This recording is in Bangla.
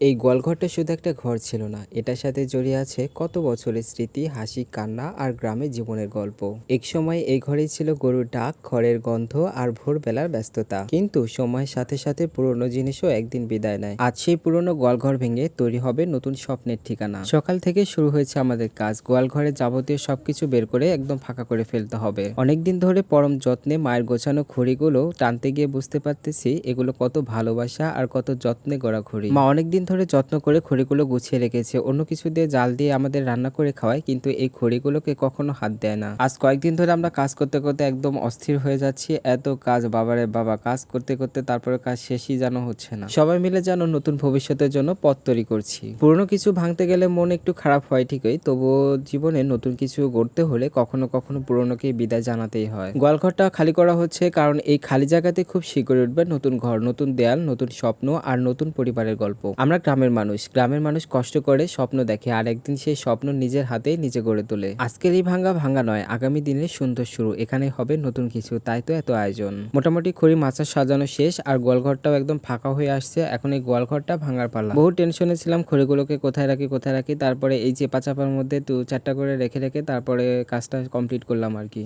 এই গোয়ালঘরটা শুধু একটা ঘর ছিল না, এটার সাথে জড়িয়ে আছে কত বছরের স্মৃতি, হাসি, কান্না আর গ্রামের জীবনের গল্প। এক সময় এই ঘরেই ছিল গরুর ডাক, খড়ের গন্ধ আর ভোরবেলার ব্যস্ততা। কিন্তু সময়ের সাথে সাথে পুরনো জিনিসও একদিন বিদায় নেয়। আজ সেই পুরনো গোয়ালঘর ভেঙে তৈরি হবে নতুন স্বপ্নের ঠিকানা। সকাল থেকে শুরু হয়েছে আমাদের কাজ। গোয়ালঘরের যাবতীয় সবকিছু বের করে একদম ফাঁকা করে ফেলতে হবে। অনেকদিন ধরে পরম যত্নে মায়ের গোছানো খড়িগুলো টানতে গিয়ে বুঝতে পারতেছি এগুলো কত ভালোবাসা আর কত যত্নে গড়া খড়ি। মা অনেকদিন ধরে যত্ন করে খড়িগুলো গুছিয়ে রেখেছে, অন্য কিছু দিয়ে জাল দিয়ে আমাদের রান্না করে খাওয়ায়, কিন্তু এই খড়িগুলোকে কখনো হাত দেয় না। আজ কয়েকদিন ধরে আমরা কাজ করতে করতে একদম অস্থির হয়ে যাচ্ছি। এত কাজ, বাবারে বাবা, কাজ করতে করতে তারপরে কাজ শেষই যেন হচ্ছে না। সবাই মিলে যেন নতুন ভবিষ্যতের জন্য পথ তৈরি করছি। পুরনো কিছু ভাঙতে গেলে মন একটু খারাপ হয় ঠিকই, তবুও জীবনে নতুন কিছু গড়তে হলে কখনো কখনো পুরনোকে বিদায় জানাতেই হয়। গোয়ালঘরটা খালি করা হচ্ছে কারণ এই খালি জায়গাতে খুব শীঘ্রই উঠবে নতুন ঘর, নতুন দেয়াল, নতুন স্বপ্ন আর নতুন পরিবারের গল্প। আমরা গ্রামের মানুষ কষ্ট করে স্বপ্ন দেখে আর একদিন সেই স্বপ্ন নিজের হাতে নিজে গড়ে তোলে। আজকের এই ভাঙা নয়, আগামী দিনের সুন্দর শুরু। এখানে হবে নতুন কিছু, তাই তো এত আয়োজন। মোটামুটি খড়ি মাচা সাজানো শেষ আর গোয়ালঘরটাও একদম ফাঁকা হয়ে আসছে। এখন এই গোয়ালঘরটা ভাঙার পালা। বহু টেনশনে ছিলাম খড়িগুলোকে কোথায় রাখি, তারপরে এই চেপা চাপার মধ্যে 2-4টা করে রেখে রেখে তারপরে কাজটা কমপ্লিট করলাম আর কি।